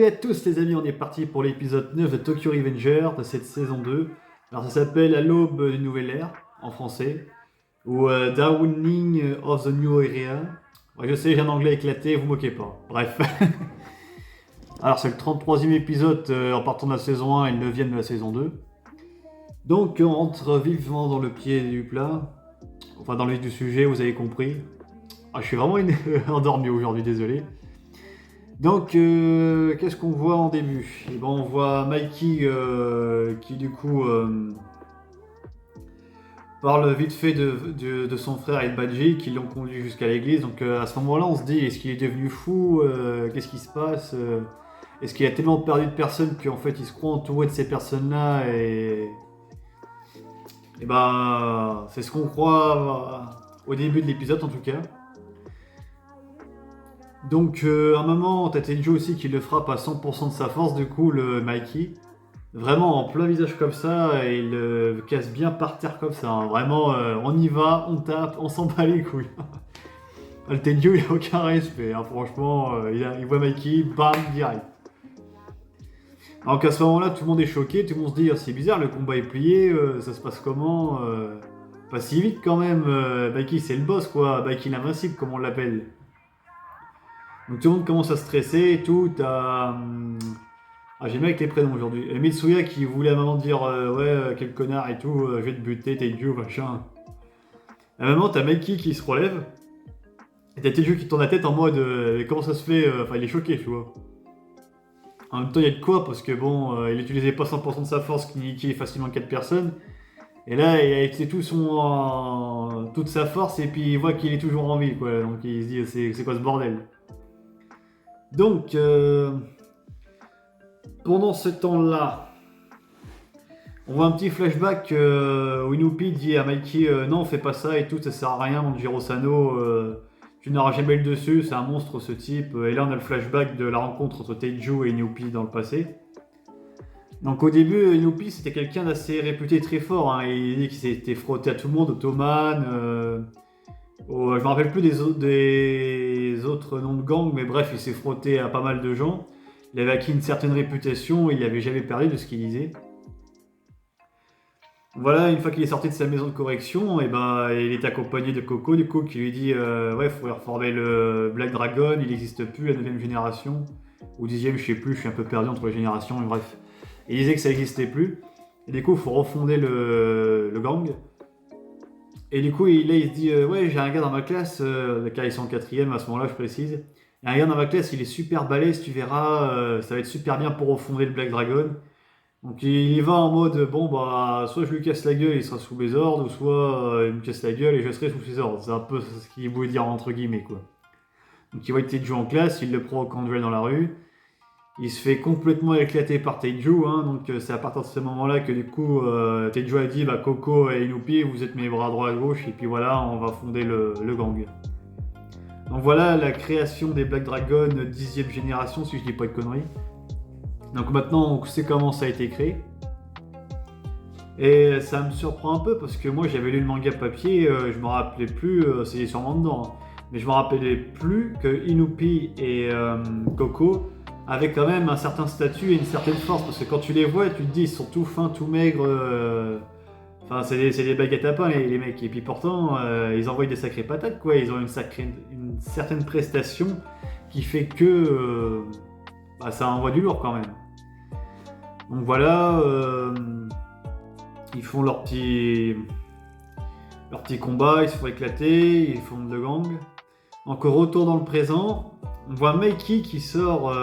à tous les amis, on est parti pour l'épisode 9 de Tokyo Revenger de cette saison 2. Alors ça s'appelle À l'aube d'une nouvelle ère en français ou Dawning of the New Era. Ouais, je sais, j'ai un anglais éclaté, vous moquez pas. Bref. Alors c'est le 33e épisode en partant de la saison 1 et le 9e de la saison 2. Donc on rentre vivement dans le pied du plat. Enfin dans le vif du sujet, vous avez compris. Ah, je suis vraiment endormi aujourd'hui, désolé. Donc, qu'est-ce qu'on voit en début? Eh ben, on voit Mikey qui du coup parle vite fait de son frère et de Badji qui l'ont conduit jusqu'à l'église. Donc à ce moment-là, on se dit, est-ce qu'il est devenu fou? Qu'est-ce qui se passe? Est-ce qu'il a tellement perdu de personnes qu'en fait il se croit entouré de ces personnes-là et ben, c'est ce qu'on croit au début de l'épisode en tout cas. Donc à un moment, t'as Tenjo aussi qui le frappe à 100% de sa force, du coup, le Mikey. Vraiment en plein visage comme ça, et il le casse bien par terre comme ça. Hein. Vraiment, on y va, on tape, on s'en bat les couilles. Le Tenjo, il a aucun respect, hein. Franchement, il voit Mikey, bam, direct. Alors qu'à ce moment-là, tout le monde est choqué, tout le monde se dit, oh, c'est bizarre, le combat est plié, ça se passe comment pas si vite quand même, Mikey c'est le boss quoi, Mikey l'invincible comme on l'appelle. Donc tout le monde commence à stresser et tout. T'as. Ah, j'ai bien avec les prénoms aujourd'hui. Mitsuya qui voulait à un moment dire ouais, quel connard et tout, je vais te buter, Teiju, machin. À un moment, t'as Mikey qui se relève. Et t'as Teiju qui tourne la tête en mode comment ça se fait. Enfin, il est choqué, tu vois. En même temps, il y a de quoi parce que bon, il utilisait pas 100% de sa force qui niquait facilement 4 personnes. Et là, il a utilisé toute sa force et puis il voit qu'il est toujours en vie, quoi. Donc il se dit c'est quoi ce bordel? Donc, pendant ce temps-là, on voit un petit flashback où Inupi dit à Mikey non, fais pas ça et tout, ça sert à rien, mon Jiro Sano, tu n'auras jamais le dessus, c'est un monstre ce type. Et là, on a le flashback de la rencontre entre Teiju et Inupi dans le passé. Donc, au début, Inupi c'était quelqu'un d'assez réputé très fort. Hein. Il dit qu'il s'était frotté à tout le monde, Ottoman. Je me rappelle plus des autres noms de gangs, mais bref, il s'est frotté à pas mal de gens. Il avait acquis une certaine réputation et il n'avait jamais parlé de ce qu'il disait. Voilà, une fois qu'il est sorti de sa maison de correction, et ben, il est accompagné de Coco, du coup, qui lui dit ouais, il faudrait reformer le Black Dragon, il n'existe plus, la 9ème génération, ou 10ème, je sais plus, je suis un peu perdu entre les générations, mais bref. Il disait que ça n'existait plus, et du coup, il faut refonder le gang. Et du coup, là, il se dit ouais, j'ai un gars dans ma classe, car ils sont en 4ème à ce moment-là, je précise. Il y a un gars dans ma classe, il est super balèze, tu verras, ça va être super bien pour refonder le Black Dragon. Donc il y va en mode bon, bah, soit je lui casse la gueule, il sera sous mes ordres, ou soit il me casse la gueule et je serai sous ses ordres. C'est un peu ce qu'il voulait dire entre guillemets, quoi. Donc il voit Teiju en classe, il le provoque en duel dans la rue. Il se fait complètement éclater par Teiju, hein, donc c'est à partir de ce moment-là que du coup Teiju a dit bah, Coco et Inupi, vous êtes mes bras droit à gauche, et puis voilà, on va fonder le gang. Donc voilà la création des Black Dragon 10ème génération, si je dis pas de conneries. Donc maintenant on sait comment ça a été créé. Et ça me surprend un peu parce que moi j'avais lu le manga papier, je me rappelais plus, c'est sûrement dedans, hein, mais je me rappelais plus que Inupi et Coco avaient quand même un certain statut et une certaine force, parce que quand tu les vois, tu te dis ils sont tout fins, tout maigres, enfin c'est des baguettes à pain les mecs, et puis pourtant ils envoient des sacrées patates quoi, ils ont une certaine prestation qui fait que bah, ça envoie du lourd quand même. Donc voilà, ils font leur petit combat, ils se font éclater, ils font le gang. Encore retour dans le présent, on voit Mikey qui sort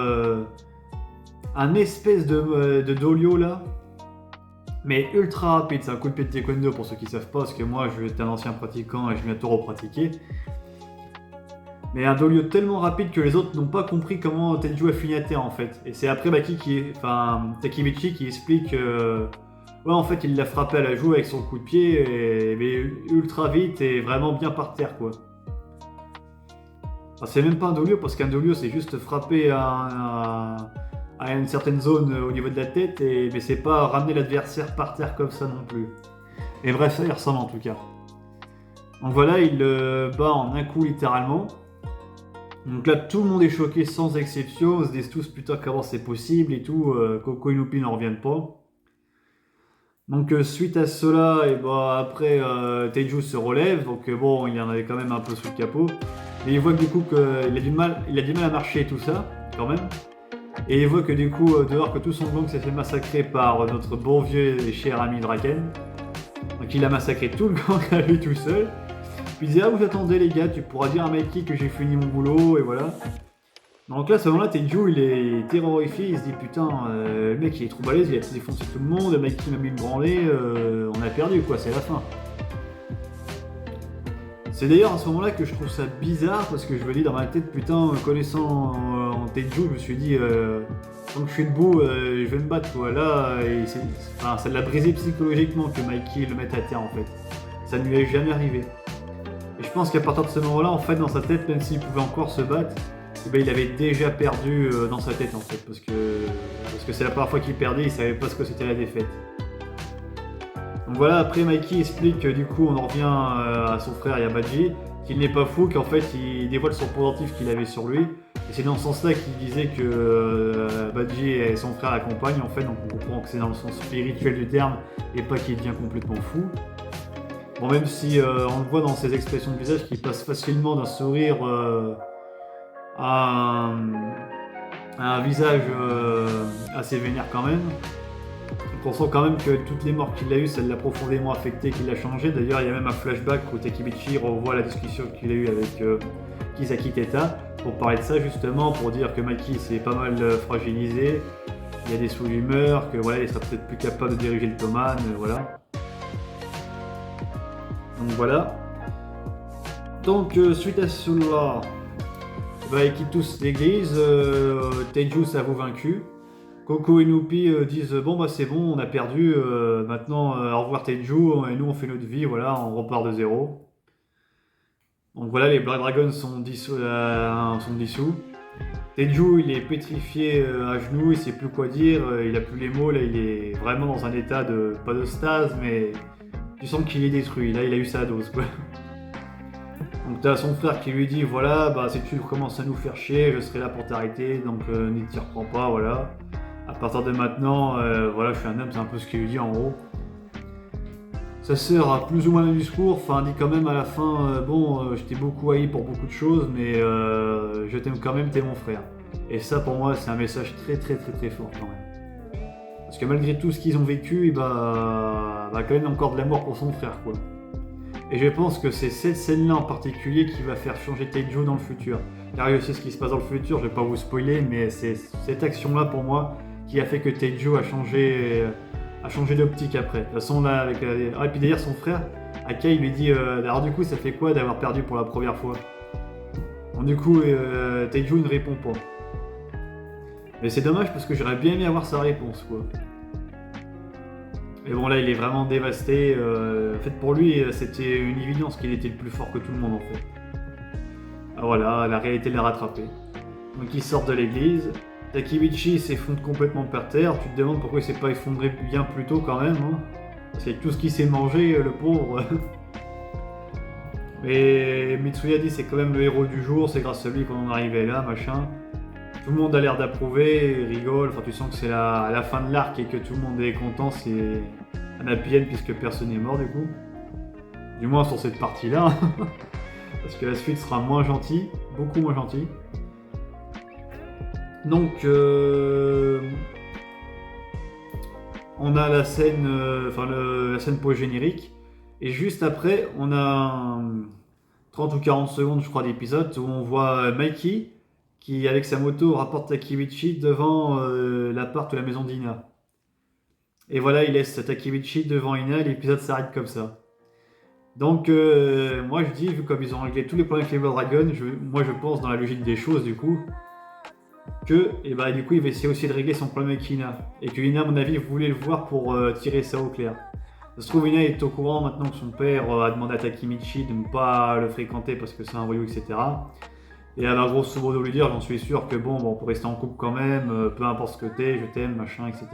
un espèce de dolio là, mais ultra rapide, c'est un coup de pied de taekwondo pour ceux qui savent pas, parce que moi je suis un ancien pratiquant et je viens tout repratiquer. Mais un dolio tellement rapide que les autres n'ont pas compris comment Teiju a fini à terre en fait. Et c'est après Takemichi qui explique ouais, en fait il l'a frappé à la joue avec son coup de pied, mais ultra vite et vraiment bien par terre quoi. Enfin, c'est même pas un dolio parce qu'un dolio c'est juste frapper à une certaine zone au niveau de la tête, mais c'est pas ramener l'adversaire par terre comme ça non plus. Et bref, ça y ressemble en tout cas. Donc voilà, il le bat en un coup littéralement. Donc là, tout le monde est choqué sans exception. Ils se disent tous putain, comment c'est possible et tout. Coco et Noupi n'en reviennent pas. Donc suite à cela, et bah après Taiju se relève, donc bon il en avait quand même un peu sous le capot, mais il voit que du coup qu'il a du mal, à marcher et tout ça, quand même, et il voit que du coup dehors que tout son gang s'est fait massacrer par notre bon vieux et cher ami Draken, donc il a massacré tout le gang à lui tout seul, puis il dit ah vous attendez les gars, tu pourras dire à Mikey que j'ai fini mon boulot, et voilà. Donc là, à ce moment-là, Taiju, il est terrorifié, il se dit putain, le mec il est trop balèze, il a défoncé tout le monde, le mec qui m'a mis une branlée, on a perdu quoi, c'est la fin. C'est d'ailleurs à ce moment-là que je trouve ça bizarre, parce que je me dis dans ma tête, putain, connaissant Taiju, je me suis dit, tant que je suis debout, je vais me battre quoi. Là, ça l'a brisé psychologiquement que Mikey le mette à terre en fait. Ça ne lui est jamais arrivé. Et je pense qu'à partir de ce moment-là, en fait, dans sa tête, même s'il pouvait encore se battre, ben, il avait déjà perdu dans sa tête en fait, parce que c'est la première fois qu'il perdait, il savait pas ce que c'était la défaite. Donc voilà, après Mikey explique que du coup on en revient à son frère Yabaji, qu'il n'est pas fou, qu'en fait il dévoile son pendentif qu'il avait sur lui, et c'est dans ce sens là qu'il disait que Badji et son frère l'accompagnent en fait, donc on comprend que c'est dans le sens spirituel du terme, et pas qu'il devient complètement fou. Bon, même si on le voit dans ses expressions de visage qui passent facilement d'un sourire à un visage assez vénère quand même. Donc on sent quand même que toutes les morts qu'il a eues, ça l'a profondément affecté, qu'il l'a changé. D'ailleurs, il y a même un flashback où Takebichi revoit la discussion qu'il a eue avec Kisaki Teta pour parler de ça justement, pour dire que Mikey s'est pas mal fragilisé, il y a des sous-humeurs, que voilà, il sera peut-être plus capable de diriger le Toman, voilà. Donc voilà. Donc suite à cela, bah, ils quittent tous l'église, Taiju s'avoue vaincu. Coco et Noupi disent bon bah c'est bon, on a perdu, maintenant au revoir Taiju, et nous on fait notre vie, voilà, on repart de zéro. Donc voilà, les Black Dragons sont dissous. Taiju il est pétrifié à genoux, il sait plus quoi dire, il a plus les mots, là il est vraiment dans un état de, pas de stase, mais tu sens qu'il est détruit, là il a eu sa dose quoi. Donc t'as son frère qui lui dit voilà, bah si tu commences à nous faire chier, je serai là pour t'arrêter, donc n'y t'y reprends pas, voilà. À partir de maintenant, voilà, je suis un homme, c'est un peu ce qu'il lui dit en gros. Sa sœur a plus ou moins le discours, enfin dit quand même à la fin, bon, je t'ai beaucoup haï pour beaucoup de choses, mais je t'aime quand même, t'es mon frère. Et ça pour moi c'est un message très très très très fort quand même. Parce que malgré tout ce qu'ils ont vécu, il va quand même encore de l'amour pour son frère quoi. Et je pense que c'est cette scène-là en particulier qui va faire changer Taiju dans le futur. Car il sait ce qui se passe dans le futur, je vais pas vous spoiler, mais c'est cette action-là pour moi qui a fait que Taiju a changé d'optique après. De toute façon là, avec et puis d'ailleurs son frère, Akai lui dit alors du coup ça fait quoi d'avoir perdu pour la première fois? Bon du coup Taiju ne répond pas. Mais c'est dommage parce que j'aurais bien aimé avoir sa réponse quoi. Mais bon là il est vraiment dévasté, en fait pour lui c'était une évidence qu'il était le plus fort que tout le monde en fait. Ah, voilà, la réalité l'a rattrapé. Donc il sort de l'église, Takebichi s'effondre complètement par terre, tu te demandes pourquoi il s'est pas effondré bien plus tôt quand même, hein. Parce qu'avec tout ce qu'il s'est mangé, le pauvre. Mais Mitsuya dit c'est quand même le héros du jour, c'est grâce à lui qu'on en est arrivé là, machin. Tout le monde a l'air d'approuver, rigole, enfin tu sens que c'est à la fin de l'arc et que tout le monde est content, c'est un happy end puisque personne n'est mort du coup. Du moins sur cette partie-là, parce que la suite sera moins gentille, beaucoup moins gentille. Donc on a la scène, la scène post-générique, et juste après on a 30 ou 40 secondes je crois d'épisode où on voit Mikey qui, avec sa moto, rapporte Takebichi devant l'appart ou la maison d'Ina. Et voilà, il laisse Takebichi devant Ina et l'épisode s'arrête comme ça. Donc, moi je dis, vu comme ils ont réglé tous les problèmes avec les Blood Dragon, moi je pense dans la logique des choses du coup, que du coup il va essayer aussi de régler son problème avec Ina. Et que Ina, à mon avis, voulait le voir pour tirer ça au clair. Ça se trouve, Ina est au courant maintenant que son père a demandé à Takebichi de ne pas le fréquenter parce que c'est un voyou, etc. Et elle va grosso modo lui dire, j'en suis sûr que bon, on peut rester en couple quand même, peu importe ce que t'es, je t'aime, machin, etc.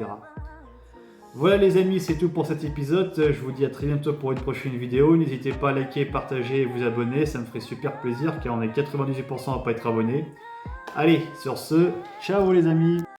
Voilà les amis, c'est tout pour cet épisode. Je vous dis à très bientôt pour une prochaine vidéo. N'hésitez pas à liker, partager et vous abonner. Ça me ferait super plaisir car on est 98% à pas être abonné. Allez, sur ce, ciao les amis!